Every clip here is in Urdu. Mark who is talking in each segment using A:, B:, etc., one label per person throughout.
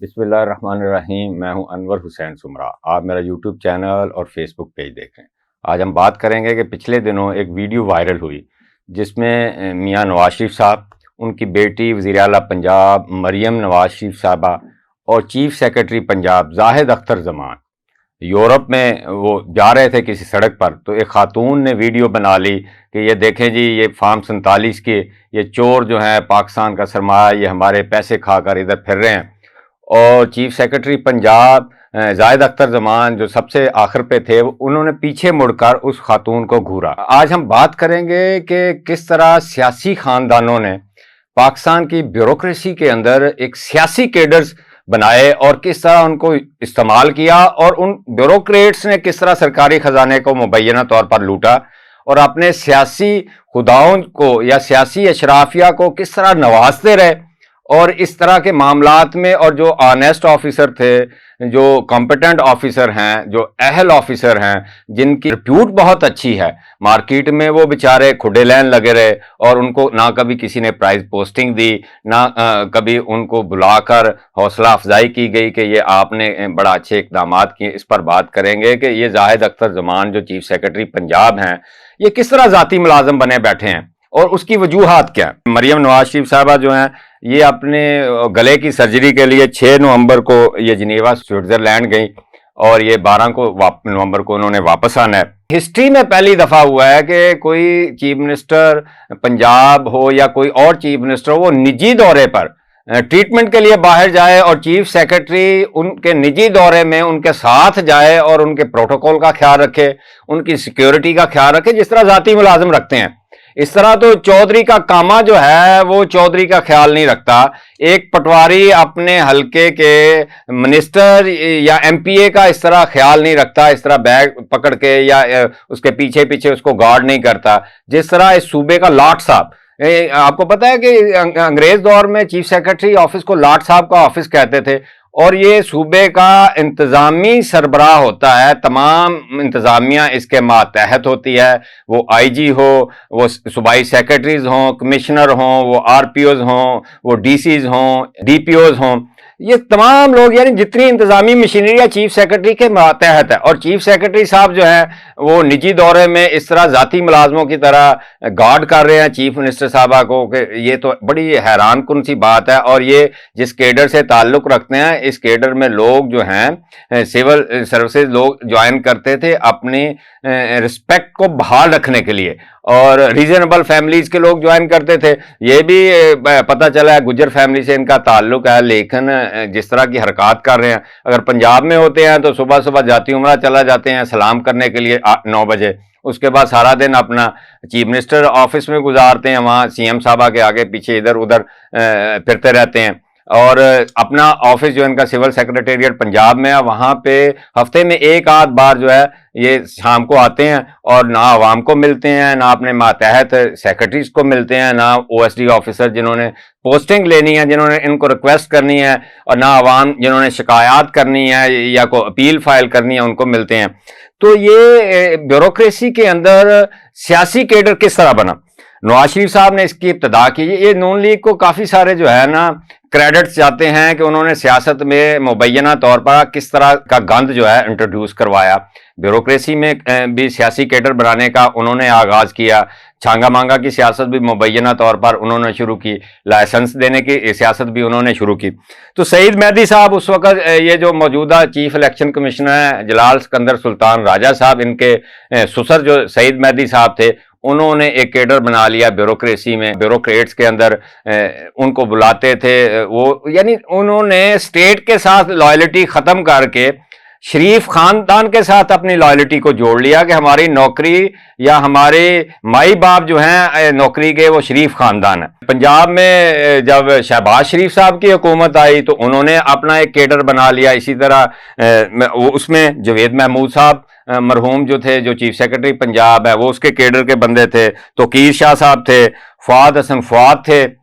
A: بسم اللہ الرحمن الرحیم۔ میں ہوں انور حسین سمرا۔ آپ میرا یوٹیوب چینل اور فیس بک پیج دیکھ رہے ہیں۔ آج ہم بات کریں گے کہ پچھلے دنوں ایک ویڈیو وائرل ہوئی جس میں میاں نواز شریف صاحب، ان کی بیٹی وزیر اعلیٰ پنجاب مریم نواز شریف صاحبہ اور چیف سیکرٹری پنجاب زاہد اختر زمان یورپ میں وہ جا رہے تھے کسی سڑک پر، تو ایک خاتون نے ویڈیو بنا لی کہ یہ دیکھیں جی، یہ فارم 47 کے یہ چور جو ہیں پاکستان کا سرمایہ، یہ ہمارے پیسے کھا کر ادھر پھر رہے ہیں۔ اور چیف سیکرٹری پنجاب زاہد اختر زمان جو سب سے آخر پہ تھے، انہوں نے پیچھے مڑ کر اس خاتون کو گھورا۔ آج ہم بات کریں گے کہ کس طرح سیاسی خاندانوں نے پاکستان کی بیوروکریسی کے اندر ایک سیاسی کیڈرز بنائے اور کس طرح ان کو استعمال کیا، اور ان بیوروکریٹس نے کس طرح سرکاری خزانے کو مبینہ طور پر لوٹا اور اپنے سیاسی خداؤں کو یا سیاسی اشرافیہ کو کس طرح نوازتے رہے۔ اور اس طرح کے معاملات میں، اور جو آنیسٹ آفیسر تھے، جو کمپیٹنٹ آفیسر ہیں، جو اہل آفیسر ہیں، جن کی ریپیوٹ بہت اچھی ہے مارکیٹ میں، وہ بیچارے کھڈے لین لگے رہے اور ان کو نہ کبھی کسی نے پرائز پوسٹنگ دی، نہ کبھی ان کو بلا کر حوصلہ افزائی کی گئی کہ یہ آپ نے بڑا اچھے اقدامات کیے۔ اس پر بات کریں گے کہ یہ زاہد اختر زمان جو چیف سیکرٹری پنجاب ہیں، یہ کس طرح ذاتی ملازم بنے بیٹھے ہیں اور اس کی وجوہات کیا ہیں۔ مریم نواز شریف صاحبہ جو ہیں، یہ اپنے گلے کی سرجری کے لیے 6 نومبر کو یہ جنیوا سوئٹزرلینڈ گئیں اور یہ 12 نومبر کو انہوں نے واپس آنا ہے۔ ہسٹری میں پہلی دفعہ ہوا ہے کہ کوئی چیف منسٹر پنجاب ہو یا کوئی اور چیف منسٹر ہو، وہ نجی دورے پر ٹریٹمنٹ کے لیے باہر جائے اور چیف سیکرٹری ان کے نجی دورے میں ان کے ساتھ جائے اور ان کے پروٹوکول کا خیال رکھے، ان کی سیکیورٹی کا خیال رکھے، جس طرح ذاتی ملازم رکھتے ہیں۔ اس طرح تو چودھری کا کاما جو ہے وہ چودھری کا خیال نہیں رکھتا۔ ایک پٹواری اپنے حلقے کے منسٹر یا ایم پی اے کا اس طرح خیال نہیں رکھتا، اس طرح بیگ پکڑ کے یا اس کے پیچھے پیچھے اس کو گارڈ نہیں کرتا، جس طرح اس صوبے کا لاٹ صاحب۔ آپ کو پتا ہے کہ انگریز دور میں چیف سیکرٹری آفس کو لاٹ صاحب کا آفس کہتے تھے، اور یہ صوبے کا انتظامی سربراہ ہوتا ہے، تمام انتظامیہ اس کے ماتحت ہوتی ہے، وہ آئی جی ہو، وہ صوبائی سیکرٹریز ہوں، کمشنر ہوں، وہ آر پی اوز ہوں، وہ ڈی سیز ہوں، ڈی پی اوز ہوں، یہ تمام لوگ یعنی جتنی انتظامی مشینری چیف سیکرٹری کے ماتحت ہے۔ اور چیف سیکرٹری صاحب جو ہیں وہ نجی دورے میں اس طرح ذاتی ملازموں کی طرح گارڈ کر رہے ہیں چیف منسٹر صاحبہ کو، کہ یہ تو بڑی حیران کن سی بات ہے۔ اور یہ جس کیڈر سے تعلق رکھتے ہیں، اس کیڈر میں لوگ جو ہیں سول سروسز لوگ جوائن کرتے تھے اپنی رسپیکٹ کو بحال رکھنے کے لیے، اور ریزنیبل فیملیز کے لوگ جوائن کرتے تھے۔ یہ بھی پتہ چلا ہے گجر فیملی سے ان کا تعلق ہے، لیکن جس طرح کی حرکات کر رہے ہیں، اگر پنجاب میں ہوتے ہیں تو صبح صبح جاتی عمرہ چلا جاتے ہیں سلام کرنے کے لیے 9 بجے، اس کے بعد سارا دن اپنا چیف منسٹر آفس میں گزارتے ہیں، وہاں سی ایم صاحبہ کے آگے پیچھے ادھر ادھر پھرتے رہتے ہیں، اور اپنا آفس جو ان کا سول سیکرٹریٹ پنجاب میں ہے، وہاں پہ ہفتے میں ایک آدھ بار جو ہے یہ شام کو آتے ہیں، اور نہ عوام کو ملتے ہیں، نہ اپنے ماتحت سیکرٹریز کو ملتے ہیں، نہ او ایس ڈی آفیسر جنہوں نے پوسٹنگ لینی ہے، جنہوں نے ان کو ریکویسٹ کرنی ہے، اور نہ عوام جنہوں نے شکایات کرنی ہے یا کوئی اپیل فائل کرنی ہے، ان کو ملتے ہیں۔ تو یہ بیوروکریسی کے اندر سیاسی کیڈر کس طرح بنا؟ نواز شریف صاحب نے اس کی ابتدا کی۔ یہ نون لیگ کو کافی سارے جو ہے نا کریڈٹس جاتے ہیں کہ انہوں نے سیاست میں مبینہ طور پر کس طرح کا گند جو ہے انٹروڈیوس کروایا، بیوروکریسی میں بھی سیاسی کیڈر بنانے کا انہوں نے آغاز کیا، چھانگا مانگا کی سیاست بھی مبینہ طور پر انہوں نے شروع کی، لائسنس دینے کی سیاست بھی انہوں نے شروع کی۔ تو سعید مہدی صاحب اس وقت یہ جو موجودہ چیف الیکشن کمشنر ہیں جلال سکندر سلطان راجہ صاحب، ان کے سسر جو سعید مہدی صاحب تھے، انہوں نے ایک کیڈر بنا لیا بیوروکریسی میں، بیوروکریٹس کے اندر ان کو بلاتے تھے وہ، یعنی انہوں نے اسٹیٹ کے ساتھ لائلٹی ختم کر کے شریف خاندان کے ساتھ اپنی لائلٹی کو جوڑ لیا کہ ہماری نوکری یا ہمارے مائی باپ جو ہیں نوکری کے وہ شریف خاندان ہے۔ پنجاب میں جب شہباز شریف صاحب کی حکومت آئی تو انہوں نے اپنا ایک کیڈر بنا لیا، اسی طرح اس میں جوید محمود صاحب مرحوم جو تھے، جو چیف سیکرٹری پنجاب ہے، وہ اس کے کیڈر کے بندے تھے، توقیر شاہ صاحب تھے، فواد حسن فواد تھے،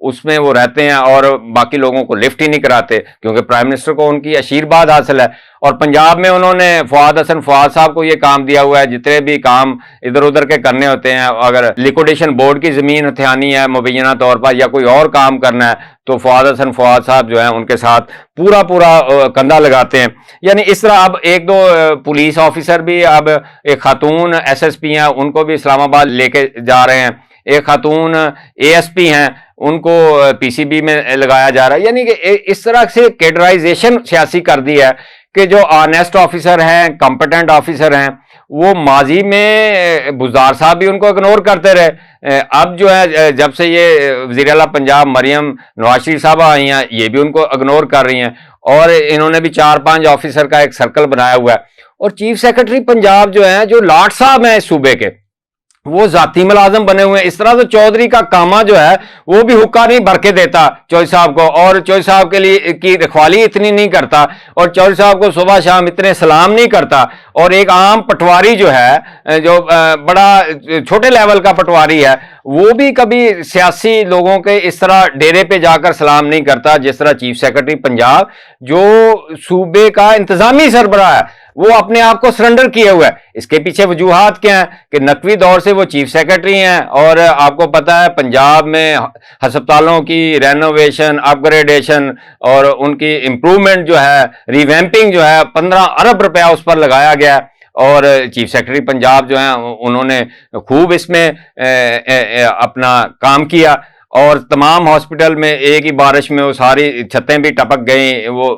A: اس میں وہ رہتے ہیں اور باقی لوگوں کو لفٹ ہی نہیں کراتے کیونکہ پرائم منسٹر کو ان کی آشیرواد حاصل ہے. اور پنجاب میں انہوں نے فواد حسن فواد صاحب کو یہ کام دیا ہوا ہے, جتنے بھی کام ادھر ادھر کے کرنے ہوتے ہیں, اگر لیکوڈیشن بورڈ کی زمین ہتھیانی ہے مبینہ طور پر یا کوئی اور کام کرنا ہے تو فواد حسن فواد صاحب جو ہیں ان کے ساتھ پورا کندھا لگاتے ہیں. یعنی اس طرح اب ایک دو پولیس آفیسر بھی, اب ایک خاتون ایس ایس پی ہیں ان کو بھی اسلام آباد لے کے جا رہے ہیں, ایک خاتون اے ایس پی ہیں ان کو پی سی بی میں لگایا جا رہا ہے. یعنی کہ اس طرح سے کیڈرائزیشن سیاسی کر دی ہے کہ جو آنیسٹ آفیسر ہیں, کمپیٹنٹ آفیسر ہیں, وہ ماضی میں بزدار صاحب بھی ان کو اگنور کرتے رہے. اب جو ہے جب سے یہ وزیر اعلیٰ پنجاب مریم نواز شریف صاحبہ آئی ہیں یہ بھی ان کو اگنور کر رہی ہیں, اور انہوں نے بھی 4-5 آفیسر کا ایک سرکل بنایا ہوا ہے. اور چیف سیکرٹری پنجاب جو ہیں, جو لاٹ صاحب ہیں اس صوبے کے, وہ ذاتی ملازم بنے ہوئے ہیں. اس طرح سے چودھری کا کاما جو ہے وہ بھی حکا نہیں بھر کے دیتا چودھری صاحب کو, اور چودھری صاحب کے لیے کی رکھوالی اتنی نہیں کرتا, اور چودھری صاحب کو صبح شام اتنے سلام نہیں کرتا. اور ایک عام پٹواری جو ہے, جو بڑا چھوٹے لیول کا پٹواری ہے, وہ بھی کبھی سیاسی لوگوں کے اس طرح ڈیرے پہ جا کر سلام نہیں کرتا جس طرح چیف سیکرٹری پنجاب جو صوبے کا انتظامی سربراہ ہے وہ اپنے آپ کو سرنڈر کیے ہوئے ہے. اس کے پیچھے وجوہات کیا ہیں کہ نقوی دور سے وہ چیف سیکرٹری ہیں, اور آپ کو پتا ہے پنجاب میں ہسپتالوں کی رینوویشن, اپ گریڈیشن اور ان کی امپرومنٹ جو ہے, ریویمپنگ جو ہے, 15 ارب روپیہ اس پر لگایا گیا. اور چیف سیکرٹری پنجاب جو ہیں انہوں نے خوب اس میں اپنا کام کیا, اور تمام ہاسپٹل میں ایک ہی بارش میں وہ ساری چھتیں بھی ٹپک گئیں, وہ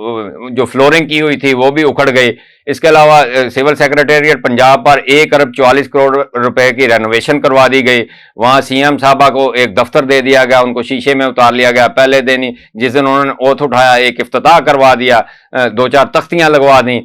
A: جو فلورنگ کی ہوئی تھی وہ بھی اکھڑ گئی. اس کے علاوہ سول سیکرٹریٹ پنجاب پر 1 ارب 44 کروڑ روپے کی رینوویشن کروا دی گئی. وہاں سی ایم صاحبہ کو ایک دفتر دے دیا گیا, ان کو شیشے میں اتار لیا گیا. پہلے دن ہی جس دن انہوں نے اوتھ اٹھایا ایک افتتاح کروا دیا, 2-4 تختیاں لگوا دیں.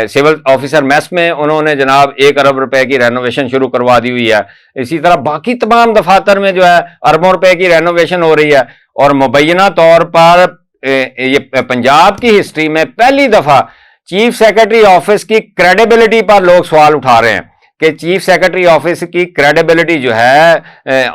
A: سول آفیسر میس میں انہوں نے جناب 1 ارب روپے کی رینوویشن شروع کروا دی ہوئی ہے. اسی طرح باقی تمام دفاتر میں جو ہے اربوں روپے کی رینوویشن ہو رہی ہے. اور مبینہ طور پر یہ پنجاب کی ہسٹری میں پہلی دفعہ چیف سیکرٹری آفس کی کریڈیبلٹی پر لوگ سوال اٹھا رہے ہیں کہ چیف سیکرٹری آفس کی کریڈیبلٹی جو ہے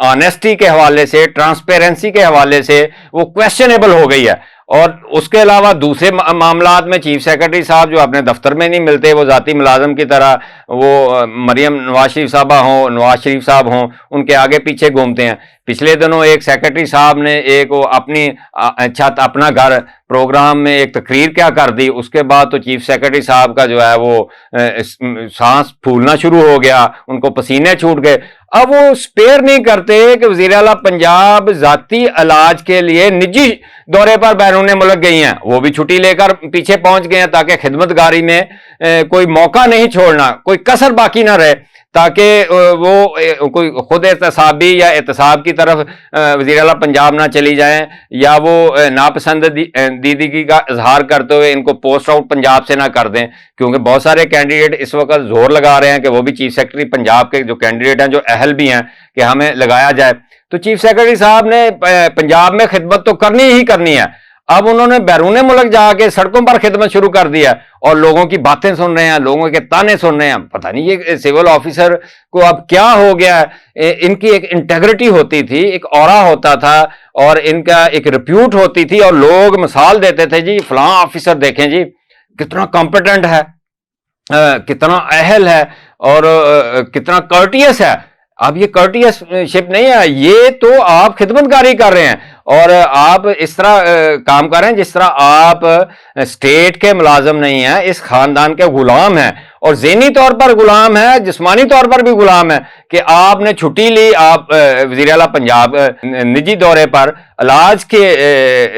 A: آنیسٹی کے حوالے سے, ٹرانسپیرنسی کے حوالے سے وہ کویسچنیبل ہو گئی ہے. اور اس کے علاوہ دوسرے معاملات میں چیف سیکرٹری صاحب جو اپنے دفتر میں نہیں ملتے, وہ ذاتی ملازم کی طرح وہ مریم نواز شریف صاحبہ ہوں, نواز شریف صاحب ہوں, ان کے آگے پیچھے گھومتے ہیں. پچھلے دنوں ایک سیکرٹری صاحب نے ایک اپنی چھت اپنا گھر پروگرام میں ایک تقریر کیا کر دی, اس کے بعد تو چیف سیکرٹری صاحب کا جو ہے وہ سانس پھولنا شروع ہو گیا, ان کو پسینے چھوٹ گئے. اب وہ سپیئر نہیں کرتے کہ وزیر اعلیٰ پنجاب ذاتی علاج کے لیے نجی دورے پر بیرون ملک گئی ہیں, وہ بھی چھٹی لے کر پیچھے پہنچ گئے ہیں تاکہ خدمت گاری میں کوئی موقع نہیں چھوڑنا, کوئی کسر باقی نہ رہے, تاکہ وہ کوئی خود احتسابی یا احتساب کی طرف وزیر اعلیٰ پنجاب نہ چلی جائیں, یا وہ ناپسندیدگی کا اظہار کرتے ہوئے ان کو پوسٹ آؤٹ پنجاب سے نہ کر دیں. کیونکہ بہت سارے کینڈیڈیٹ اس وقت زور لگا رہے ہیں کہ وہ بھی چیف سیکرٹری پنجاب کے جو کینڈیڈیٹ ہیں جو اہل بھی ہیں کہ ہمیں لگایا جائے. تو چیف سیکرٹری صاحب نے پنجاب میں خدمت تو کرنی ہی کرنی ہے. اب انہوں نے بیرون ملک جا کے سڑکوں پر خدمت شروع کر دیا اور لوگوں کی باتیں سن رہے ہیں, لوگوں کے تانے سن رہے ہیں. پتہ نہیں یہ سول آفیسر کو اب کیا ہو گیا ہے. ان کی ایک انٹیگریٹی ہوتی تھی, ایک اورا ہوتا تھا, اور ان کا ایک ریپیوٹ ہوتی تھی, اور لوگ مثال دیتے تھے جی فلاں آفیسر دیکھیں جی کتنا کمپیٹنٹ ہے, کتنا اہل ہے, اور کتنا کرٹیس ہے. اب یہ کرٹیس شپ نہیں ہے, یہ تو آپ خدمت گاری کر رہے ہیں, اور آپ اس طرح کام کر رہے ہیں جس طرح آپ اسٹیٹ کے ملازم نہیں ہیں, اس خاندان کے غلام ہیں, اور ذہنی طور پر غلام ہے, جسمانی طور پر بھی غلام ہے. کہ آپ نے چھٹی لی, آپ وزیر اعلیٰ پنجاب نجی دورے پر علاج کے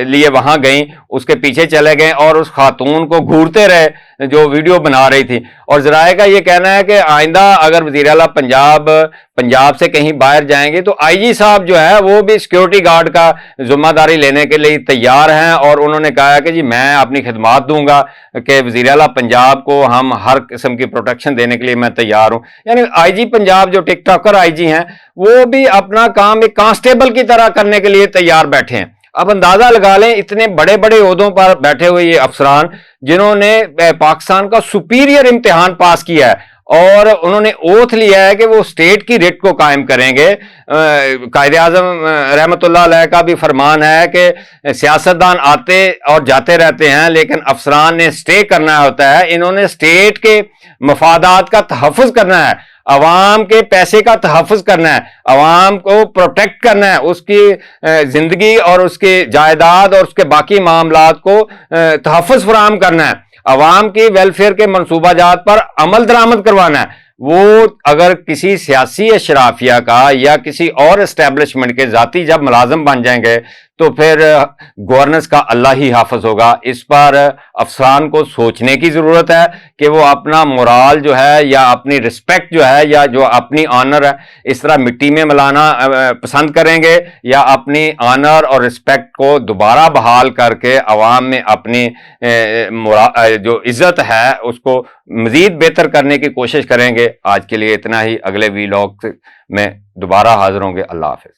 A: لیے وہاں گئیں, اس کے پیچھے چلے گئے اور اس خاتون کو گھورتے رہے جو ویڈیو بنا رہی تھی. اور ذرائع کا یہ کہنا ہے کہ آئندہ اگر وزیر اعلیٰ پنجاب سے کہیں باہر جائیں گے تو آئی جی صاحب جو ہے وہ بھی سیکیورٹی گارڈ کا ذمہ داری لینے کے لیے تیار ہیں, اور انہوں نے کہا ہے کہ جی میں اپنی خدمات دوں گا کہ وزیر اعلیٰ پنجاب کو ہم ہر قسم کی پروٹیکشن دینے کے لیے میں تیار ہوں. یعنی آئی جی پنجاب جو ٹک ٹاکر آئی جی ہیں وہ بھی اپنا کام ایک کانسٹیبل کی طرح کرنے کے لیے تیار بیٹھے ہیں. اب اندازہ لگا لیں اتنے بڑے بڑے عہدوں پر بیٹھے ہوئے یہ افسران جنہوں نے پاکستان کا سپیریئر امتحان پاس کیا ہے, اور انہوں نے اوتھ لیا ہے کہ وہ اسٹیٹ کی ریٹ کو قائم کریں گے. قائد اعظم رحمۃ اللہ علیہ کا بھی فرمان ہے کہ سیاستدان آتے اور جاتے رہتے ہیں لیکن افسران نے اسٹے کرنا ہوتا ہے. انہوں نے اسٹیٹ کے مفادات کا تحفظ کرنا ہے, عوام کے پیسے کا تحفظ کرنا ہے, عوام کو پروٹیکٹ کرنا ہے, اس کی زندگی اور اس کی جائیداد اور اس کے باقی معاملات کو تحفظ فراہم کرنا ہے, عوام کی ویلفیئر کے منصوبہ جات پر عمل درآمد کروانا ہے. وہ اگر کسی سیاسی اشرافیہ کا یا کسی اور اسٹیبلشمنٹ کے ذاتی جب ملازم بن جائیں گے تو پھر گورننس کا اللہ ہی حافظ ہوگا. اس پر افسران کو سوچنے کی ضرورت ہے کہ وہ اپنا مورال جو ہے یا اپنی رسپیکٹ جو ہے یا جو اپنی آنر ہے اس طرح مٹی میں ملانا پسند کریں گے یا اپنی آنر اور رسپیکٹ کو دوبارہ بحال کر کے عوام میں اپنی جو عزت ہے اس کو مزید بہتر کرنے کی کوشش کریں گے. آج کے لیے اتنا ہی, اگلے ویلاگ میں دوبارہ حاضر ہوں گے. اللہ حافظ.